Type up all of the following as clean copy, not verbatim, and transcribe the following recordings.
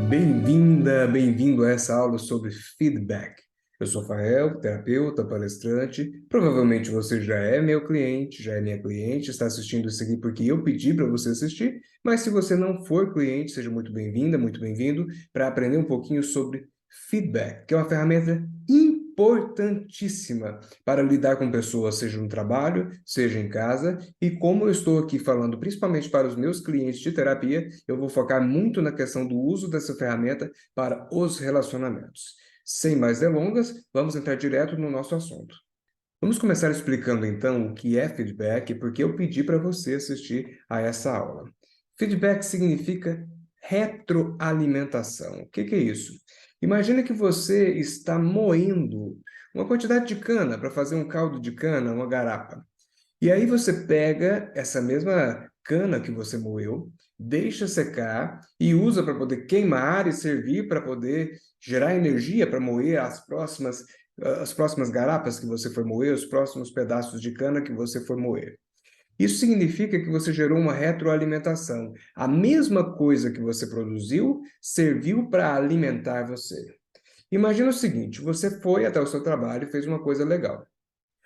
Bem-vinda, bem-vindo a essa aula sobre feedback. Eu sou Fael, terapeuta, palestrante. Provavelmente você já é meu cliente, já é minha cliente, está assistindo isso aqui porque eu pedi para você assistir. Mas se você não for cliente, seja muito bem-vinda, muito bem-vindo para aprender um pouquinho sobre feedback, que é uma ferramenta importantíssima para lidar com pessoas, seja no trabalho, seja em casa. E como eu estou aqui falando principalmente para os meus clientes de terapia, eu vou focar muito na questão do uso dessa ferramenta para os relacionamentos. Sem mais delongas, vamos entrar direto no nosso assunto. Vamos começar explicando então o que é feedback e por que eu pedi para você assistir a essa aula. Feedback significa retroalimentação. O que é isso? Imagina que você está moendo uma quantidade de cana para fazer um caldo de cana, uma garapa. E aí você pega essa mesma cana que você moeu, deixa secar e usa para poder queimar e servir para poder gerar energia para moer as próximas garapas que você for moer, os próximos pedaços de cana que você for moer. Isso significa que você gerou uma retroalimentação. A mesma coisa que você produziu serviu para alimentar você. Imagina o seguinte, você foi até o seu trabalho e fez uma coisa legal.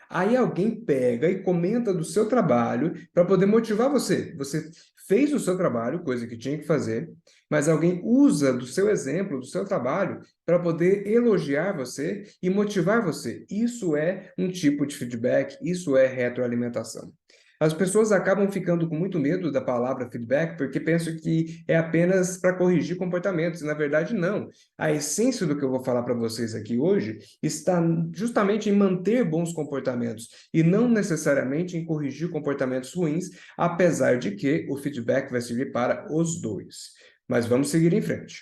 Aí alguém pega e comenta do seu trabalho para poder motivar você. Você fez o seu trabalho, coisa que tinha que fazer, mas alguém usa do seu exemplo, do seu trabalho, para poder elogiar você e motivar você. Isso é um tipo de feedback, isso é retroalimentação. As pessoas acabam ficando com muito medo da palavra feedback porque pensam que é apenas para corrigir comportamentos. E, na verdade, não. A essência do que eu vou falar para vocês aqui hoje está justamente em manter bons comportamentos e não necessariamente em corrigir comportamentos ruins, apesar de que o feedback vai servir para os dois. Mas vamos seguir em frente.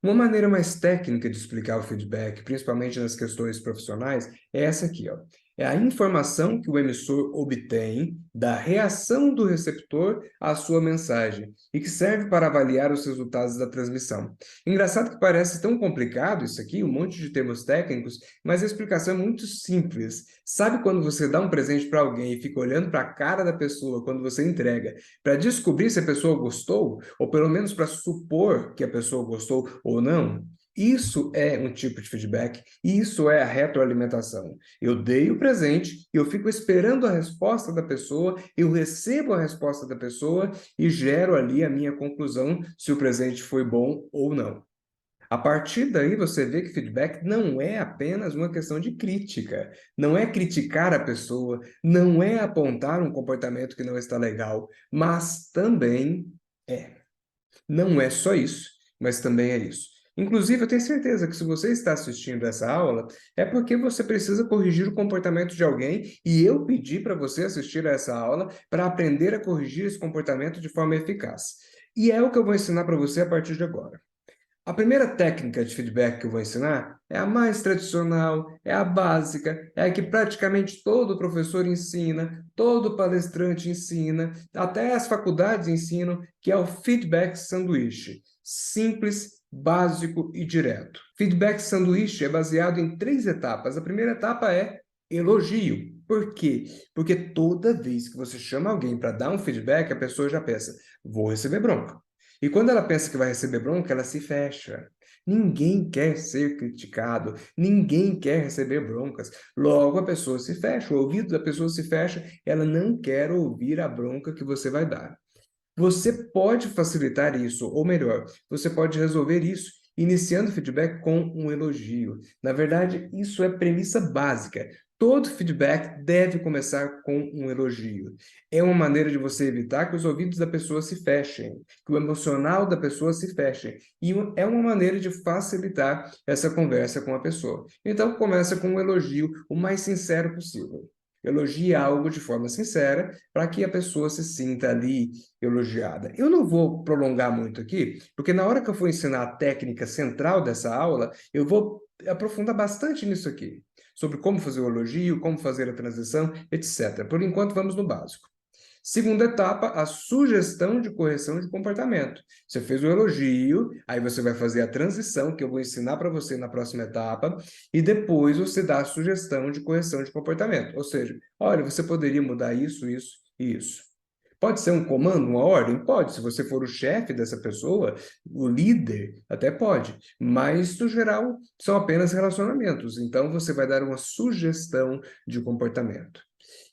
Uma maneira mais técnica de explicar o feedback, principalmente nas questões profissionais, é essa aqui, ó. É a informação que o emissor obtém da reação do receptor à sua mensagem e que serve para avaliar os resultados da transmissão. Engraçado que parece tão complicado isso aqui, um monte de termos técnicos, mas a explicação é muito simples. Sabe quando você dá um presente para alguém e fica olhando para a cara da pessoa quando você entrega, para descobrir se a pessoa gostou, ou pelo menos para supor que a pessoa gostou ou não? Isso é um tipo de feedback, isso é a retroalimentação. Eu dei o presente, eu fico esperando a resposta da pessoa, eu recebo a resposta da pessoa e gero ali a minha conclusão se o presente foi bom ou não. A partir daí, você vê que feedback não é apenas uma questão de crítica, não é criticar a pessoa, não é apontar um comportamento que não está legal, mas também é. Não é só isso, mas também é isso. Inclusive, eu tenho certeza que se você está assistindo essa aula, é porque você precisa corrigir o comportamento de alguém e eu pedi para você assistir a essa aula para aprender a corrigir esse comportamento de forma eficaz. E é o que eu vou ensinar para você a partir de agora. A primeira técnica de feedback que eu vou ensinar é a mais tradicional, é a básica, é a que praticamente todo professor ensina, todo palestrante ensina, até as faculdades ensinam, que é o feedback sanduíche. Simples, básico e direto. Feedback sanduíche é baseado em 3 etapas. A primeira etapa é elogio. Por quê? Porque toda vez que você chama alguém para dar um feedback, a pessoa já pensa, vou receber bronca. E quando ela pensa que vai receber bronca, ela se fecha. Ninguém quer ser criticado, ninguém quer receber broncas. Logo, a pessoa se fecha, o ouvido da pessoa se fecha, ela não quer ouvir a bronca que você vai dar. Você pode facilitar isso, ou melhor, você pode resolver isso iniciando o feedback com um elogio. Na verdade, isso é premissa básica. Todo feedback deve começar com um elogio. É uma maneira de você evitar que os ouvidos da pessoa se fechem, que o emocional da pessoa se feche. E é uma maneira de facilitar essa conversa com a pessoa. Então, começa com um elogio o mais sincero possível. Elogie algo de forma sincera para que a pessoa se sinta ali elogiada. Eu não vou prolongar muito aqui, porque na hora que eu for ensinar a técnica central dessa aula, eu vou aprofundar bastante nisso aqui, sobre como fazer o elogio, como fazer a transição, etc. Por enquanto, vamos no básico. Segunda etapa, a sugestão de correção de comportamento. Você fez o elogio, aí você vai fazer a transição, que eu vou ensinar para você na próxima etapa, e depois você dá a sugestão de correção de comportamento. Ou seja, olha, você poderia mudar isso, isso e isso. Pode ser um comando, uma ordem? Pode. Se você for o chefe dessa pessoa, o líder, até pode. Mas, no geral, são apenas relacionamentos. Então, você vai dar uma sugestão de comportamento.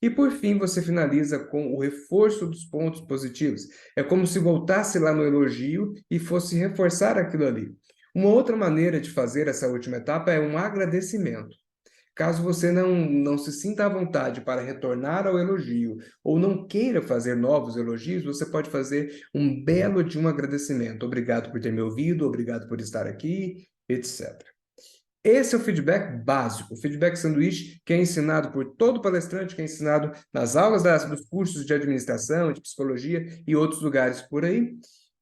E, por fim, você finaliza com o reforço dos pontos positivos. É como se voltasse lá no elogio e fosse reforçar aquilo ali. Uma outra maneira de fazer essa última etapa é um agradecimento. Caso você não se sinta à vontade para retornar ao elogio ou não queira fazer novos elogios, você pode fazer um belo de um agradecimento. Obrigado por ter me ouvido, obrigado por estar aqui, etc. Esse é o feedback básico, o feedback sanduíche que é ensinado por todo palestrante, que é ensinado nas aulas dos cursos de administração, de psicologia e outros lugares por aí.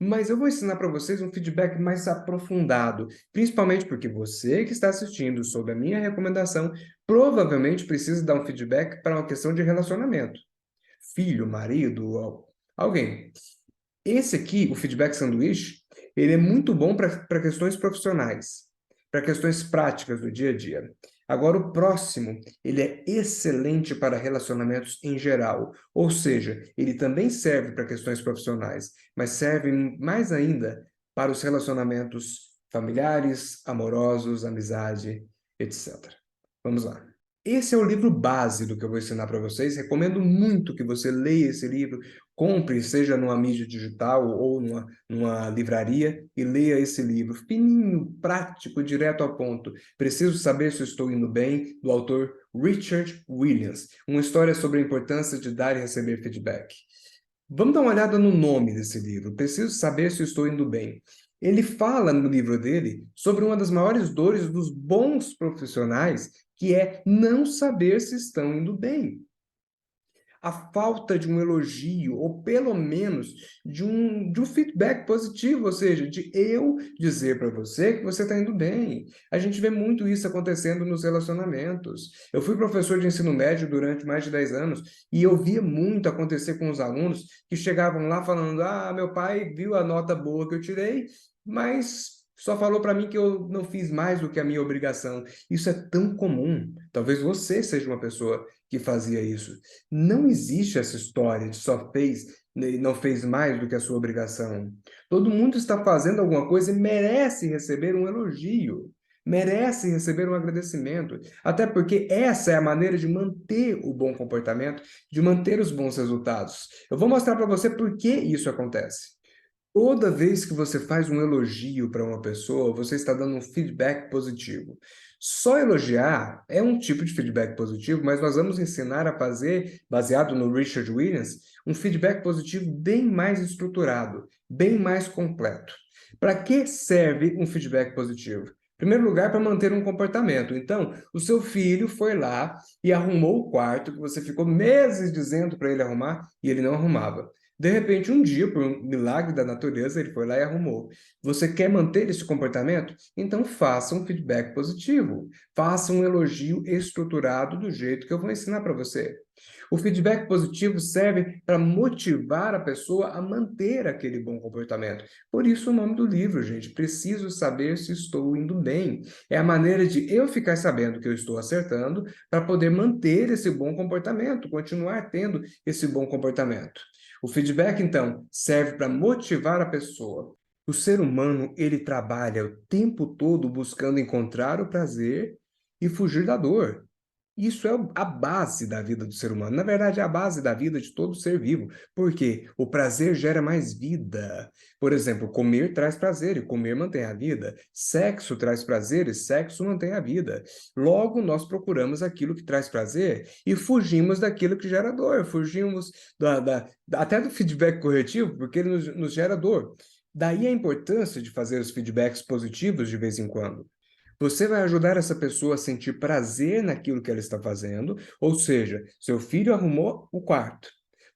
Mas eu vou ensinar para vocês um feedback mais aprofundado, principalmente porque você que está assistindo, sob a minha recomendação, provavelmente precisa dar um feedback para uma questão de relacionamento. Filho, marido, alguém. Esse aqui, o feedback sanduíche, ele é muito bom para questões profissionais, para questões práticas do dia a dia. Agora, o próximo, ele é excelente para relacionamentos em geral, ou seja, ele também serve para questões profissionais, mas serve mais ainda para os relacionamentos familiares, amorosos, amizade, etc. Vamos lá. Esse é o livro base do que eu vou ensinar para vocês. Recomendo muito que você leia esse livro, compre, seja numa mídia digital ou numa livraria, e leia esse livro. Fininho, prático, direto ao ponto. Preciso saber se estou indo bem, do autor Richard Williams. Uma história sobre a importância de dar e receber feedback. Vamos dar uma olhada no nome desse livro. Preciso saber se estou indo bem. Ele fala no livro dele sobre uma das maiores dores dos bons profissionais, que é não saber se estão indo bem. A falta de um elogio, ou pelo menos de um feedback positivo, ou seja, de eu dizer para você que você está indo bem. A gente vê muito isso acontecendo nos relacionamentos. Eu fui professor de ensino médio durante mais de 10 anos e eu via muito acontecer com os alunos que chegavam lá falando: ah, meu pai viu a nota boa que eu tirei, mas só falou para mim que eu não fiz mais do que a minha obrigação. Isso é tão comum. Talvez você seja uma pessoa que fazia isso. Não existe essa história de só fez e não fez mais do que a sua obrigação. Todo mundo está fazendo alguma coisa e merece receber um elogio, merece receber um agradecimento, até porque essa é a maneira de manter o bom comportamento, de manter os bons resultados. Eu vou mostrar para você por que isso acontece. Toda vez que você faz um elogio para uma pessoa, você está dando um feedback positivo. Só elogiar é um tipo de feedback positivo, mas nós vamos ensinar a fazer, baseado no Richard Williams, um feedback positivo bem mais estruturado, bem mais completo. Para que serve um feedback positivo? Em primeiro lugar, para manter um comportamento. Então, o seu filho foi lá e arrumou o quarto que você ficou meses dizendo para ele arrumar e ele não arrumava. De repente, um dia, por um milagre da natureza, ele foi lá e arrumou. Você quer manter esse comportamento? Então faça um feedback positivo. Faça um elogio estruturado do jeito que eu vou ensinar para você. O feedback positivo serve para motivar a pessoa a manter aquele bom comportamento. Por isso o nome do livro, gente. Preciso saber se estou indo bem. É a maneira de eu ficar sabendo que eu estou acertando para poder manter esse bom comportamento, continuar tendo esse bom comportamento. O feedback, então, serve para motivar a pessoa. O ser humano, ele trabalha o tempo todo buscando encontrar o prazer e fugir da dor. Isso é a base da vida do ser humano. Na verdade, é a base da vida de todo ser vivo. Porque o prazer gera mais vida. Por exemplo, comer traz prazer e comer mantém a vida. Sexo traz prazer e sexo mantém a vida. Logo, nós procuramos aquilo que traz prazer e fugimos daquilo que gera dor. Fugimos até do feedback corretivo, porque ele nos gera dor. Daí a importância de fazer os feedbacks positivos de vez em quando. Você vai ajudar essa pessoa a sentir prazer naquilo que ela está fazendo, ou seja, seu filho arrumou o quarto.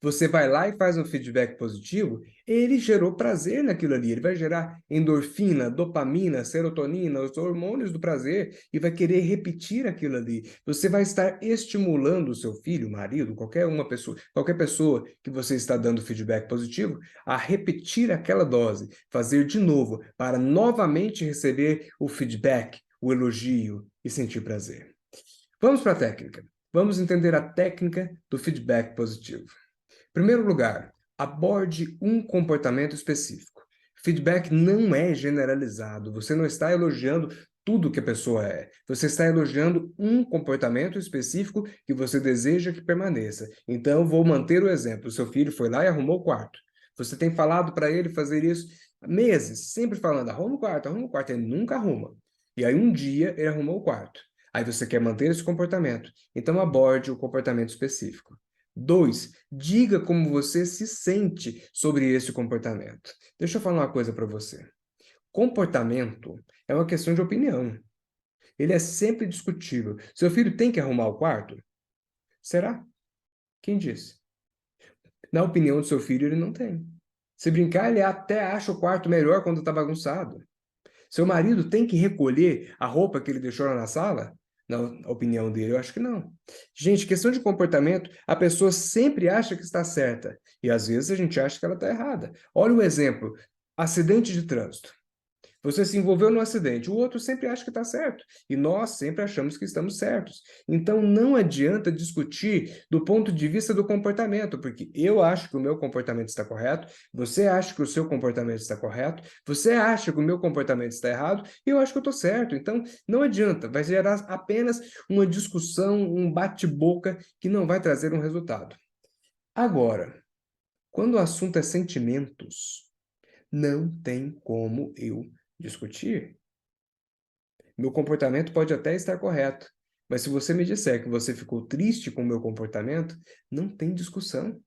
Você vai lá e faz um feedback positivo, ele gerou prazer naquilo ali, ele vai gerar endorfina, dopamina, serotonina, os hormônios do prazer, e vai querer repetir aquilo ali. Você vai estar estimulando o seu filho, marido, qualquer pessoa que você está dando feedback positivo, a repetir aquela dose, fazer de novo, para novamente receber o feedback, o elogio e sentir prazer. Vamos para a técnica. Vamos entender a técnica do feedback positivo. Em primeiro lugar, Aborde um comportamento específico. Feedback não é generalizado. Você não está elogiando tudo que a pessoa é. Você está elogiando um comportamento específico que você deseja que permaneça. Então, eu vou manter o exemplo. O seu filho foi lá e arrumou o quarto. Você tem falado para ele fazer isso há meses, sempre falando, arruma o quarto, arruma o quarto. Ele nunca arruma. E aí, um dia, ele arrumou o quarto. Aí você quer manter esse comportamento. Então, aborde o comportamento específico. 2, diga como você se sente sobre esse comportamento. Deixa eu falar uma coisa para você. Comportamento é uma questão de opinião. Ele é sempre discutível. Seu filho tem que arrumar o quarto? Será? Quem disse? Na opinião do seu filho, ele não tem. Se brincar, ele até acha o quarto melhor quando está bagunçado. Seu marido tem que recolher a roupa que ele deixou lá na sala? Na opinião dele, eu acho que não. Gente, questão de comportamento, a pessoa sempre acha que está certa. E às vezes a gente acha que ela está errada. Olha o exemplo: acidente de trânsito. Você se envolveu no acidente, o outro sempre acha que está certo, e nós sempre achamos que estamos certos. Então não adianta discutir do ponto de vista do comportamento, porque eu acho que o meu comportamento está correto, você acha que o seu comportamento está correto, você acha que o meu comportamento está errado, e eu acho que eu estou certo. Então não adianta, vai gerar apenas uma discussão, um bate-boca que não vai trazer um resultado. Agora, quando o assunto é sentimentos, não tem como eu discutir. Meu comportamento pode até estar correto, mas se você me disser que você ficou triste com o meu comportamento, não tem discussão.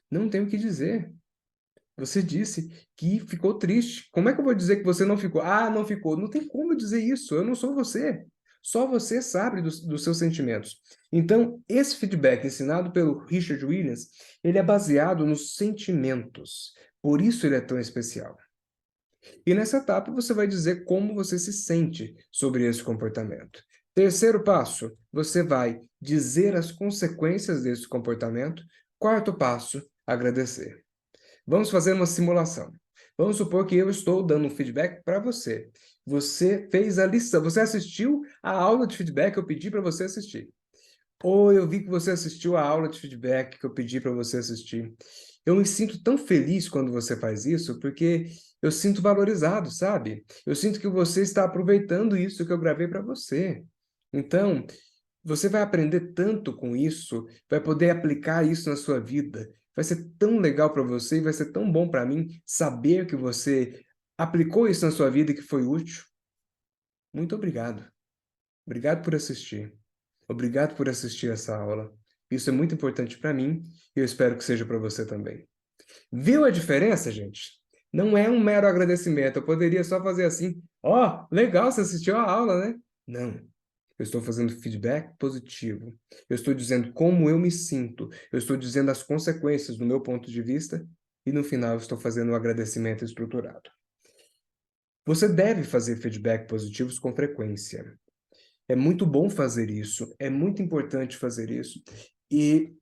Não tem o que dizer. Você disse que ficou triste. Como é que eu vou dizer que você não ficou? Ah, não ficou. Não tem como eu dizer isso. Eu não sou você. Só você sabe dos seus sentimentos. Então, esse feedback ensinado pelo Richard Williams, ele é baseado nos sentimentos. Por isso ele é tão especial. E nessa etapa você vai dizer como você se sente sobre esse comportamento. Terceiro passo, você vai dizer as consequências desse comportamento. Quarto passo, agradecer. Vamos fazer uma simulação. Vamos supor que eu estou dando um feedback para você. Você fez a lição, você assistiu a aula de feedback que eu pedi para você assistir. Ou eu vi que você assistiu a aula de feedback que eu pedi para você assistir. Eu me sinto tão feliz quando você faz isso, porque eu sinto valorizado, sabe? Eu sinto que você está aproveitando isso que eu gravei para você. Então, você vai aprender tanto com isso, vai poder aplicar isso na sua vida. Vai ser tão legal para você e vai ser tão bom para mim saber que você aplicou isso na sua vida e que foi útil. Muito obrigado. Obrigado por assistir. Obrigado por assistir essa aula. Isso é muito importante para mim e eu espero que seja para você também. Viu a diferença, gente? Não é um mero agradecimento. Eu poderia só fazer assim: ó, legal, você assistiu a aula, né? Não. Eu estou fazendo feedback positivo. Eu estou dizendo como eu me sinto. Eu estou dizendo as consequências do meu ponto de vista. E no final, eu estou fazendo um agradecimento estruturado. Você deve fazer feedback positivos com frequência. É muito bom fazer isso, é muito importante fazer isso. E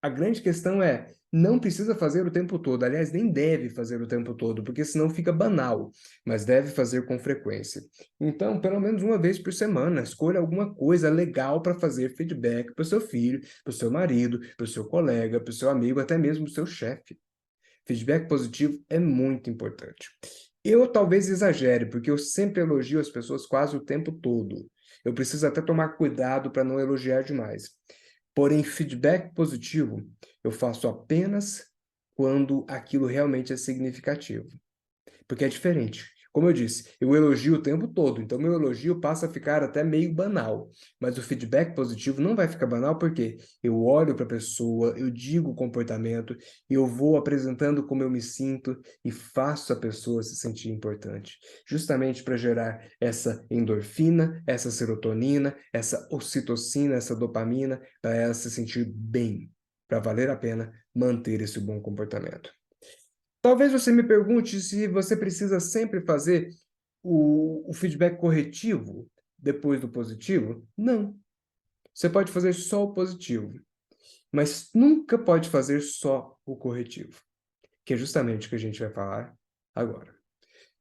a grande questão é, não precisa fazer o tempo todo, aliás, nem deve fazer o tempo todo, porque senão fica banal, mas deve fazer com frequência. Então, pelo menos uma vez por semana, escolha alguma coisa legal para fazer feedback para o seu filho, para o seu marido, para o seu colega, para o seu amigo, até mesmo para o seu chefe. Feedback positivo é muito importante. Eu talvez exagere, porque eu sempre elogio as pessoas quase o tempo todo. Eu preciso até tomar cuidado para não elogiar demais. Porém, feedback positivo eu faço apenas quando aquilo realmente é significativo. Porque é diferente. Como eu disse, eu elogio o tempo todo, então meu elogio passa a ficar até meio banal. Mas o feedback positivo não vai ficar banal porque eu olho para a pessoa, eu digo o comportamento, eu vou apresentando como eu me sinto e faço a pessoa se sentir importante. Justamente para gerar essa endorfina, essa serotonina, essa ocitocina, essa dopamina, para ela se sentir bem, para valer a pena manter esse bom comportamento. Talvez você me pergunte se você precisa sempre fazer o feedback corretivo depois do positivo. Não. Você pode fazer só o positivo, mas nunca pode fazer só o corretivo, que é justamente o que a gente vai falar agora.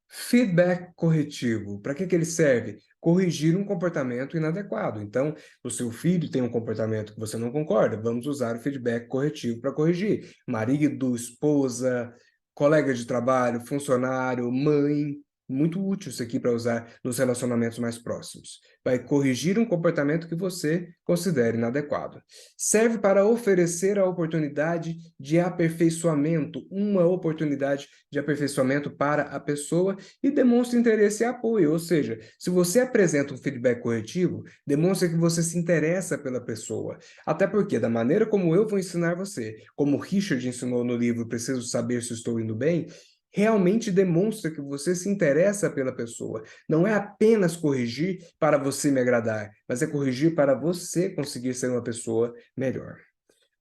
Feedback corretivo, para que ele serve? Corrigir um comportamento inadequado. Então, o seu filho tem um comportamento que você não concorda, vamos usar o feedback corretivo para corrigir. Marido, esposa, colega de trabalho, funcionário, mãe. Muito útil isso aqui para usar nos relacionamentos mais próximos. Vai corrigir um comportamento que você considere inadequado. Serve para oferecer a oportunidade de aperfeiçoamento, uma oportunidade de aperfeiçoamento para a pessoa e demonstra interesse e apoio. Ou seja, se você apresenta um feedback corretivo, demonstra que você se interessa pela pessoa. Até porque, da maneira como eu vou ensinar você, como o Richard ensinou no livro Preciso Saber Se Estou Indo Bem, realmente demonstra que você se interessa pela pessoa. Não é apenas corrigir para você me agradar, mas é corrigir para você conseguir ser uma pessoa melhor.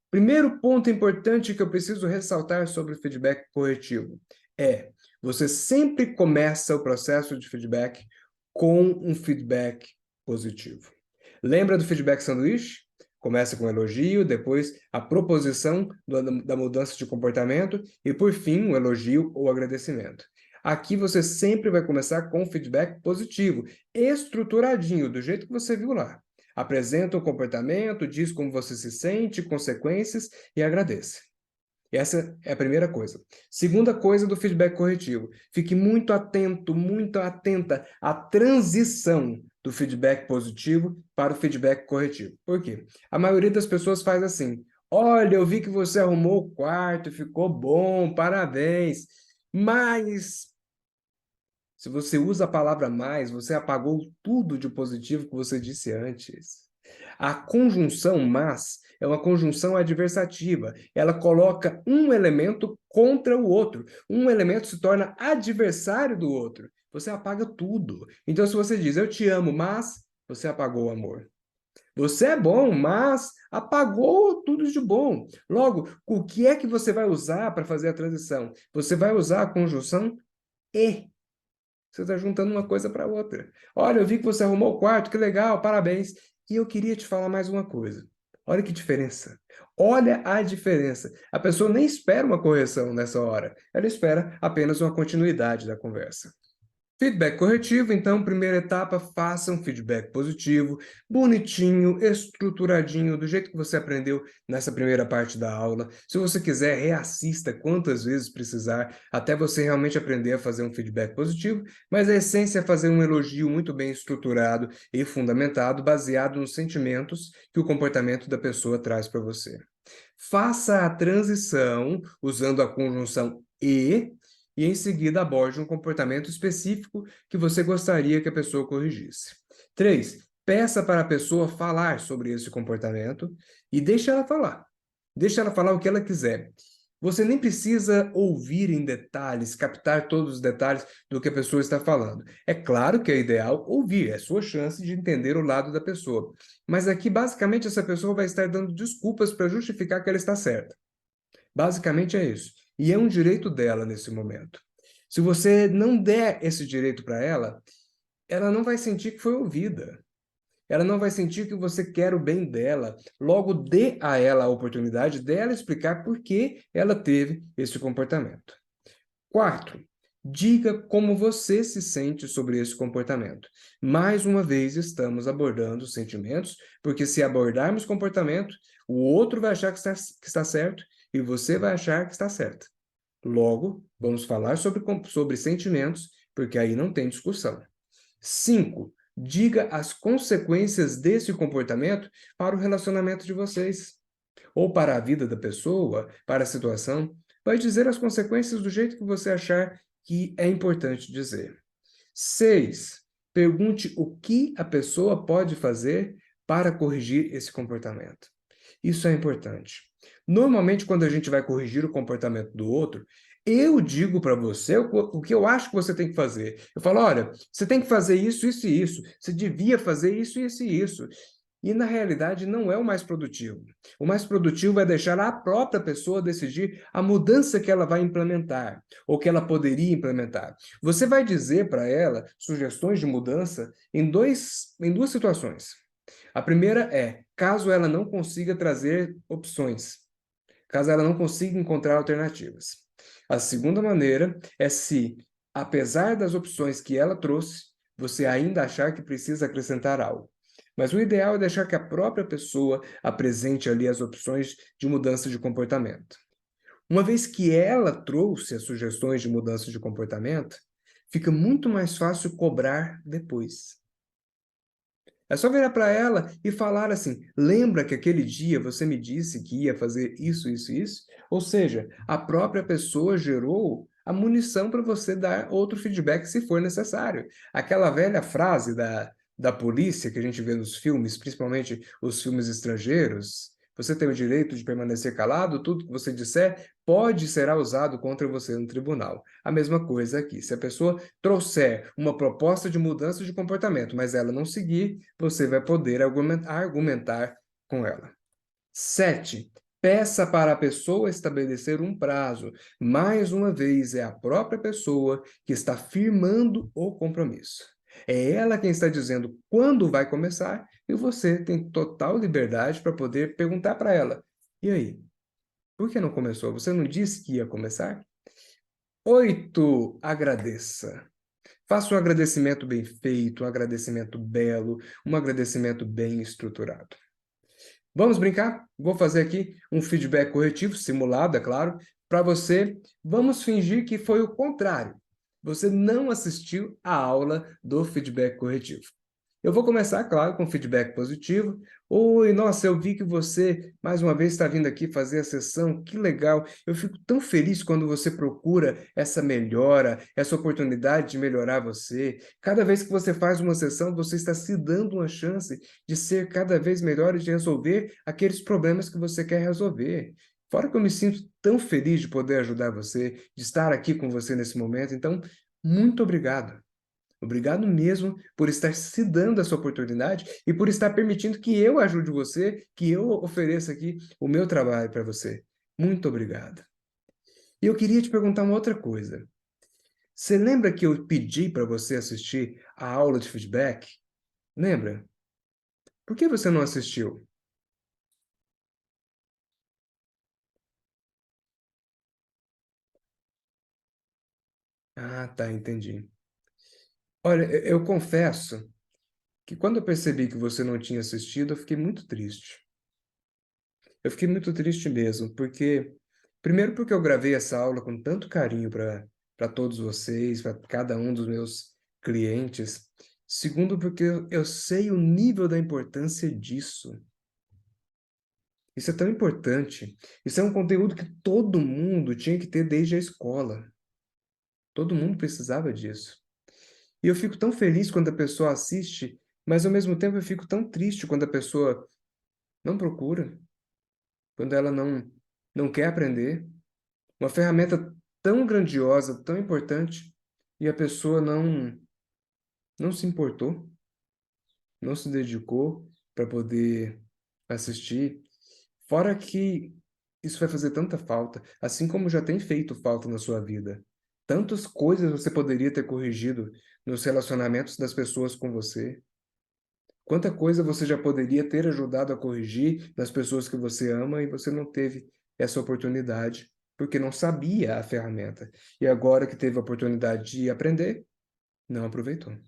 Primeiro ponto importante que eu preciso ressaltar sobre o feedback corretivo é: você sempre começa o processo de feedback com um feedback positivo. Lembra do feedback sanduíche? Começa com um elogio, depois a proposição da mudança de comportamento e, por fim, um elogio ou agradecimento. Aqui você sempre vai começar com um feedback positivo, estruturadinho, do jeito que você viu lá. Apresenta o comportamento, diz como você se sente, consequências e agradece. Essa é a primeira coisa. Segunda coisa do feedback corretivo. Fique muito atento, muito atenta à transição do feedback positivo para o feedback corretivo. Por quê? A maioria das pessoas faz assim: olha, eu vi que você arrumou o quarto, ficou bom, parabéns. Mas se você usa a palavra mais, você apagou tudo de positivo que você disse antes. A conjunção mas é uma conjunção adversativa. Ela coloca um elemento contra o outro. Um elemento se torna adversário do outro. Você apaga tudo. Então, se você diz, eu te amo, mas você apagou o amor. Você é bom, mas apagou tudo de bom. Logo, o que é que você vai usar para fazer a transição? Você vai usar a conjunção e. Você está juntando uma coisa para outra. Olha, eu vi que você arrumou o quarto, que legal, parabéns. E eu queria te falar mais uma coisa. Olha que diferença. Olha a diferença. A pessoa nem espera uma correção nessa hora. Ela espera apenas uma continuidade da conversa. Feedback corretivo, então, primeira etapa, faça um feedback positivo, bonitinho, estruturadinho, do jeito que você aprendeu nessa primeira parte da aula. Se você quiser, reassista quantas vezes precisar, até você realmente aprender a fazer um feedback positivo, mas a essência é fazer um elogio muito bem estruturado e fundamentado, baseado nos sentimentos que o comportamento da pessoa traz para você. Faça a transição usando a conjunção e em seguida aborde um comportamento específico que você gostaria que a pessoa corrigisse. 3. Peça para a pessoa falar sobre esse comportamento e deixe ela falar. Deixe ela falar o que ela quiser. Você nem precisa ouvir em detalhes, captar todos os detalhes do que a pessoa está falando. É claro que é ideal ouvir, é sua chance de entender o lado da pessoa. Mas aqui, basicamente, essa pessoa vai estar dando desculpas para justificar que ela está certa. Basicamente é isso. E é um direito dela nesse momento. Se você não der esse direito para ela, ela não vai sentir que foi ouvida. Ela não vai sentir que você quer o bem dela. Logo, dê a ela a oportunidade dela explicar por que ela teve esse comportamento. Quarto, diga como você se sente sobre esse comportamento. Mais uma vez, estamos abordando sentimentos, porque se abordarmos comportamento, o outro vai achar que está certo e você vai achar que está certa. Logo, vamos falar sobre sentimentos, porque aí não tem discussão. 5. Diga as consequências desse comportamento para o relacionamento de vocês, ou para a vida da pessoa, para a situação. Vai dizer as consequências do jeito que você achar que é importante dizer. 6. Pergunte o que a pessoa pode fazer para corrigir esse comportamento. Isso é importante. Normalmente, quando a gente vai corrigir o comportamento do outro, eu digo para você o que eu acho que você tem que fazer. Eu falo, olha, você tem que fazer isso, isso e isso. Você devia fazer isso, isso e isso. E, na realidade, não é o mais produtivo. O mais produtivo é deixar a própria pessoa decidir a mudança que ela vai implementar, ou que ela poderia implementar. Você vai dizer para ela sugestões de mudança em duas situações. A primeira é, caso ela não consiga trazer opções, caso ela não consiga encontrar alternativas. A segunda maneira é se apesar das opções que ela trouxe, você ainda achar que precisa acrescentar algo. Mas o ideal é deixar que a própria pessoa apresente ali as opções de mudança de comportamento. Uma vez que ela trouxe as sugestões de mudança de comportamento, fica muito mais fácil cobrar depois. É só virar para ela e falar assim: lembra que aquele dia você me disse que ia fazer isso, isso e isso? Ou seja, a própria pessoa gerou a munição para você dar outro feedback se for necessário. Aquela velha frase da polícia que a gente vê nos filmes, principalmente os filmes estrangeiros: você tem o direito de permanecer calado, tudo que você disser pode ser usado contra você no tribunal. A mesma coisa aqui. Se a pessoa trouxer uma proposta de mudança de comportamento, mas ela não seguir, você vai poder argumentar com ela. 7. Peça para a pessoa estabelecer um prazo. Mais uma vez, é a própria pessoa que está firmando o compromisso. É ela quem está dizendo quando vai começar e você tem total liberdade para poder perguntar para ela: e aí? Por que não começou? Você não disse que ia começar? 8. Agradeça. Faça um agradecimento bem feito, um agradecimento belo, um agradecimento bem estruturado. Vamos brincar? Vou fazer aqui um feedback corretivo, simulado, é claro, para você. Vamos fingir que foi o contrário. Você não assistiu à aula do feedback corretivo. Eu vou começar, claro, com feedback positivo. Oi, nossa, eu vi que você, mais uma vez, está vindo aqui fazer a sessão, que legal. Eu fico tão feliz quando você procura essa melhora, essa oportunidade de melhorar você. Cada vez que você faz uma sessão, você está se dando uma chance de ser cada vez melhor e de resolver aqueles problemas que você quer resolver. Fora que eu me sinto tão feliz de poder ajudar você, de estar aqui com você nesse momento. Então, muito obrigado. Obrigado mesmo por estar se dando essa oportunidade e por estar permitindo que eu ajude você, que eu ofereça aqui o meu trabalho para você. Muito obrigado. E eu queria te perguntar uma outra coisa. Você lembra que eu pedi para você assistir a aula de feedback? Lembra? Por que você não assistiu? Ah, tá, entendi. Olha, eu confesso que quando eu percebi que você não tinha assistido, eu fiquei muito triste. Eu fiquei muito triste mesmo, porque primeiro porque eu gravei essa aula com tanto carinho para todos vocês, para cada um dos meus clientes. Segundo, porque eu sei o nível da importância disso. Isso é tão importante. Isso é um conteúdo que todo mundo tinha que ter desde a escola. Todo mundo precisava disso. E eu fico tão feliz quando a pessoa assiste, mas ao mesmo tempo eu fico tão triste quando a pessoa não procura, quando ela não quer aprender. Uma ferramenta tão grandiosa, tão importante, e a pessoa não se importou, não se dedicou para poder assistir. Fora que isso vai fazer tanta falta, assim como já tem feito falta na sua vida. Tantas coisas você poderia ter corrigido nos relacionamentos das pessoas com você. Quanta coisa você já poderia ter ajudado a corrigir nas pessoas que você ama e você não teve essa oportunidade, porque não sabia a ferramenta. E agora que teve a oportunidade de aprender, não aproveitou. O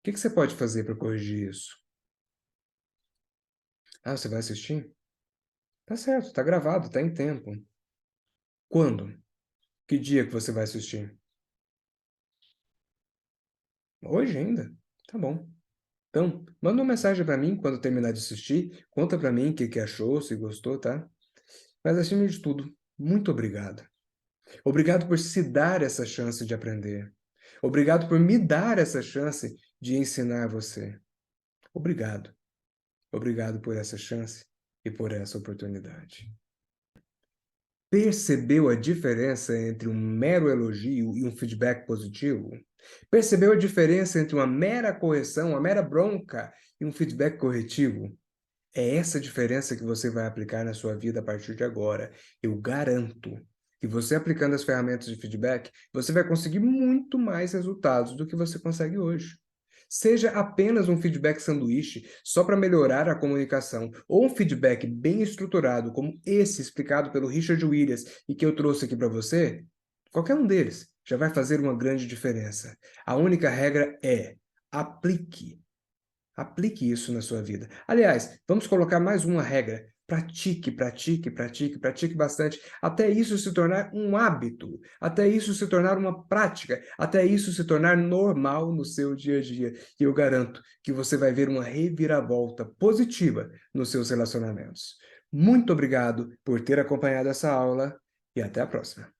que você pode fazer para corrigir isso? Ah, você vai assistir? Tá certo, tá gravado, tá em tempo. Quando? Que dia que você vai assistir? Hoje ainda? Tá bom. Então, manda uma mensagem para mim quando terminar de assistir, conta para mim o que achou, se gostou, tá? Mas acima de tudo, muito obrigado. Obrigado por se dar essa chance de aprender. Obrigado por me dar essa chance de ensinar você. Obrigado. Obrigado por essa chance e por essa oportunidade. Percebeu a diferença entre um mero elogio e um feedback positivo? Percebeu a diferença entre uma mera correção, uma mera bronca e um feedback corretivo? É essa diferença que você vai aplicar na sua vida a partir de agora. Eu garanto que você aplicando as ferramentas de feedback, você vai conseguir muito mais resultados do que você consegue hoje. Seja apenas um feedback sanduíche, só para melhorar a comunicação, ou um feedback bem estruturado, como esse explicado pelo Richard Williams e que eu trouxe aqui para você, qualquer um deles, já vai fazer uma grande diferença. A única regra é: aplique. Aplique isso na sua vida. Aliás, vamos colocar mais uma regra. Pratique, pratique, pratique, pratique bastante, até isso se tornar um hábito, até isso se tornar uma prática, até isso se tornar normal no seu dia a dia. E eu garanto que você vai ver uma reviravolta positiva nos seus relacionamentos. Muito obrigado por ter acompanhado essa aula e até a próxima.